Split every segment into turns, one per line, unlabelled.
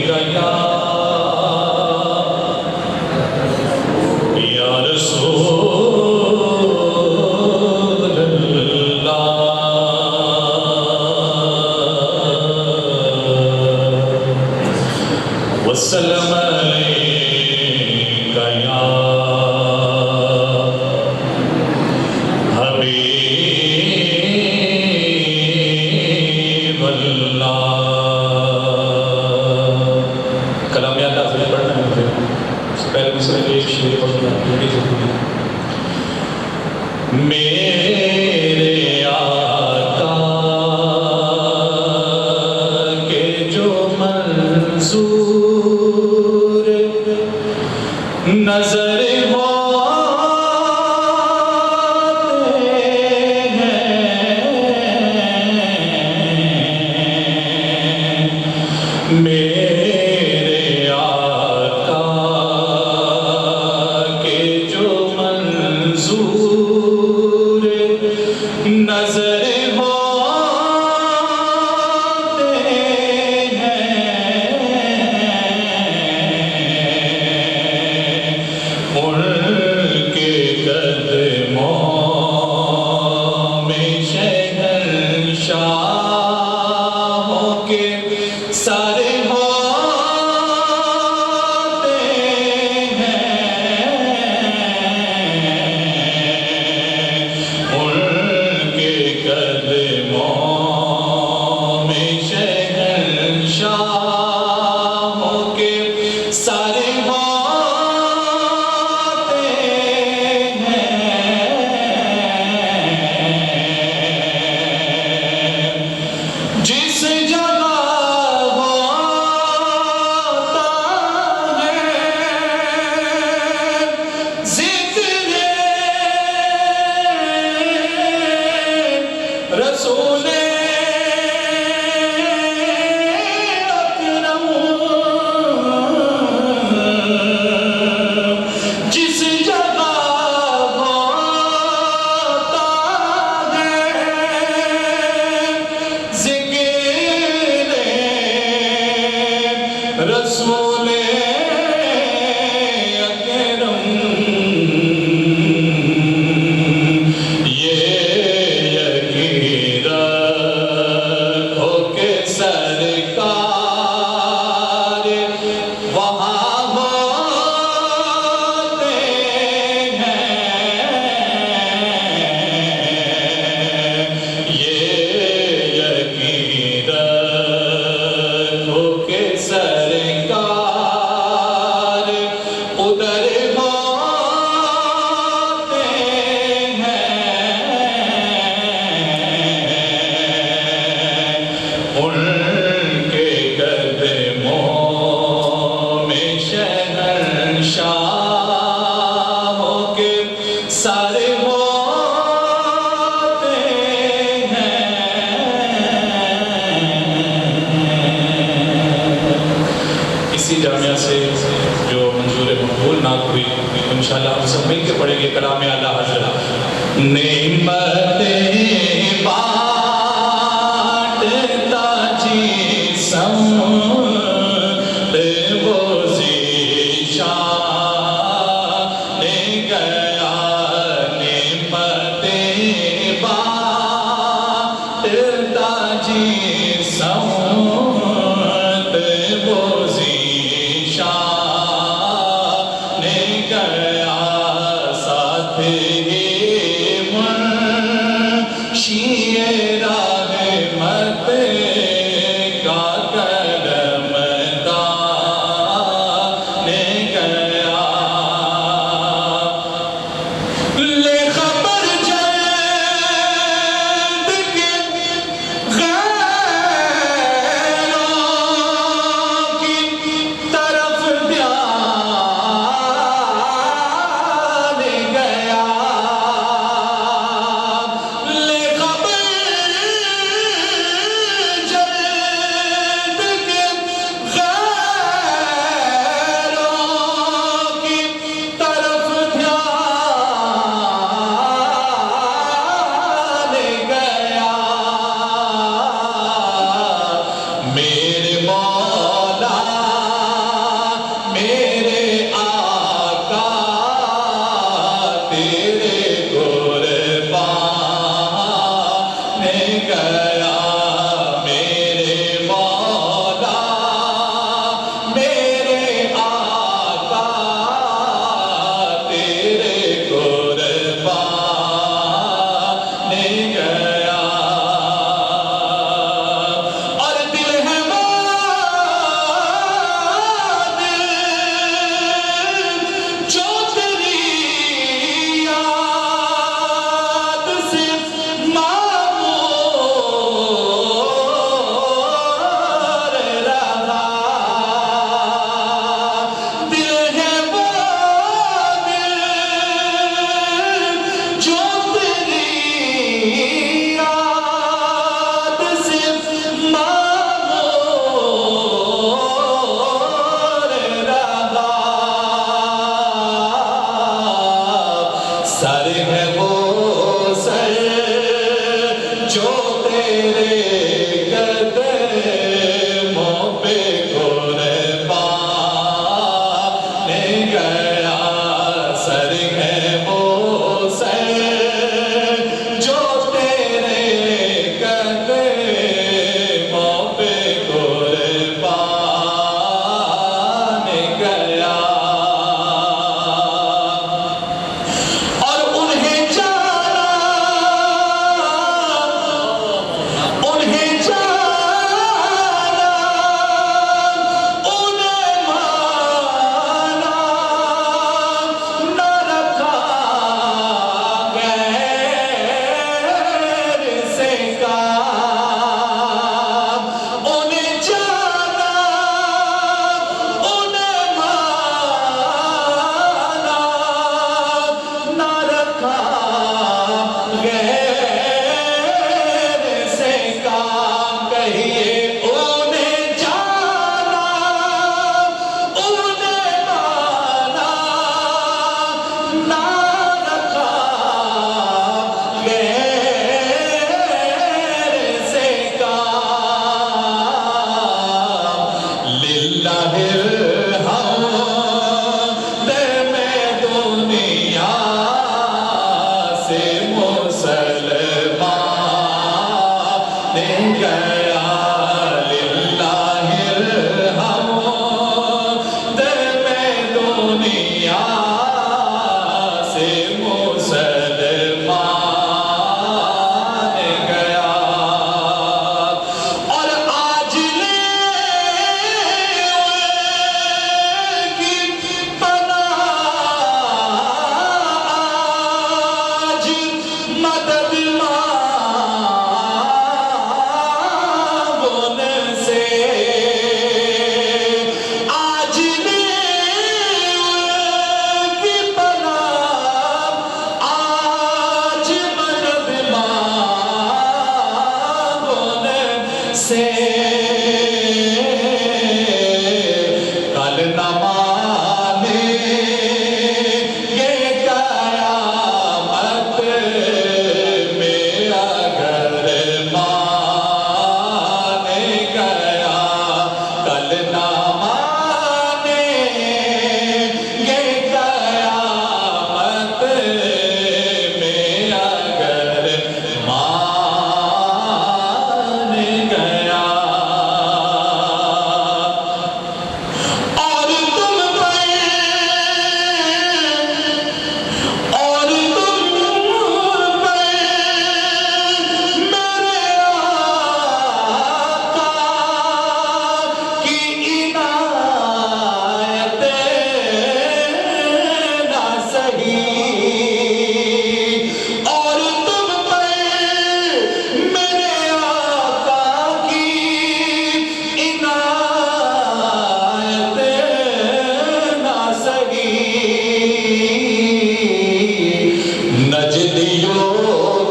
گیا یا رسول اللہ وسلم علیک یا حبیب اللہ. کلام اللہ سے پڑھنا ہے مجھے. اس سے پہلے میں صرف ایک شعر پڑھنا ہے. میرے آقا کے جو منظور نظر میرے آقا کے جو منظور نظر ہوتے ہیں ان کے قدموں میں شہنشاہوں کے سارے رسول اکرم جس جگہ ہوتا ہے ذکر رسول اکرم جامعہ سے جو منظور مقبول نعت ہوئی انشاءاللہ ہم سب مل کے پڑھیں گے کلام اعلیٰ حضرت. نعمتیں بانٹتا جسم وہ ذیشان گیا نعمتیں بانٹتا جسم للہ الحمد میں دنیا سے مسلمان گیا للہ الحمد میں دنیا سے مسلمان گیا اور آج لے کی پناہ آج مدد مانگن سے آج لے کی پناہ آج مدد مانگن سے کل نہ مانے یہ قیامت میں اگر مان گیا کل نہ مانے یہ قیامت میں اگر مان گیا اور تم پر میرے آقا کی عنایت نہ صحیح اور تم پر میرے آقا کی عنایت نہ صحیح نجدیوں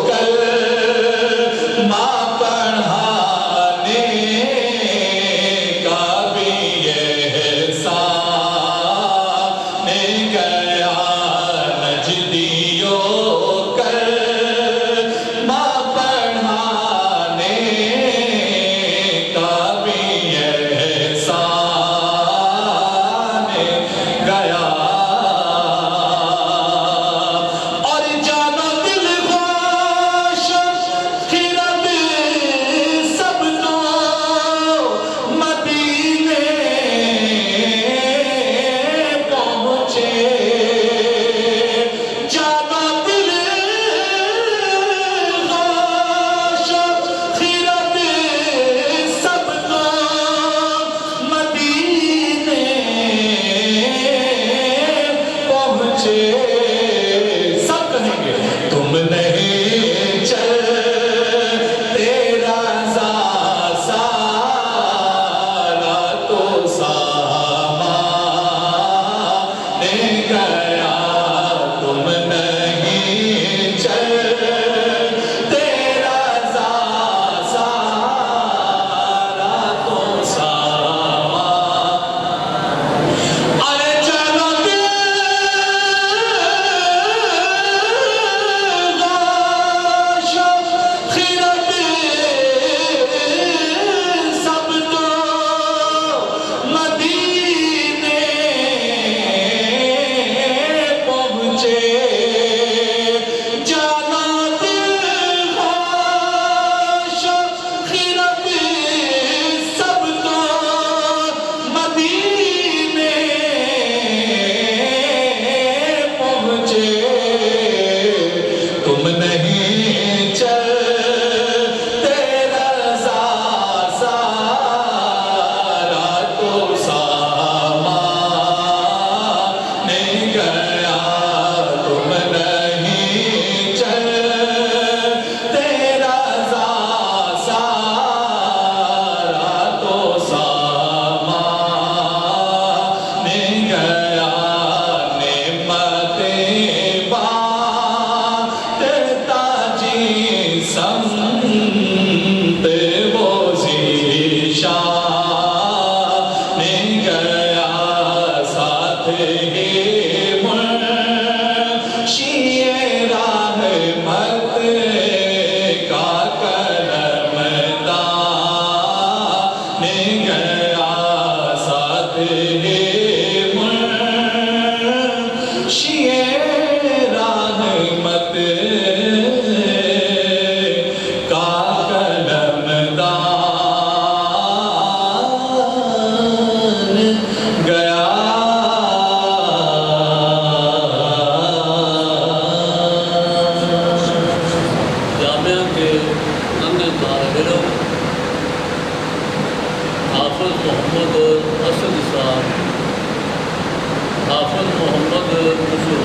کلمہ پڑھانے کا بھی احسان گیا نجدیوں کلمہ پڑھانے کا بھی احسان گیا اور جانا دل خواش خرد سب تو مدینے پہنچے جانا دل خواش خرد سب تو مدینے پہنچے سب کہیں گے تم نہیں چلتے رضا سارا تو سامان گیا تم نہیں چلتے رضا سارا تو سامان ارے چلو دل غاش خرد سب تو مدینے پہنچے جانا دل غاش خرد سب تو مدینے پہنچے تم نہیں چلتے رضا سارا تو سامان گیا تم نہیں چلتے رضا سارا تو سامان گیا نعمتیں بانٹتا جی سمت وہ ذیشان گیا ساتھ ہی منشی رحمت کا قلمدان گیا ساتھ
جو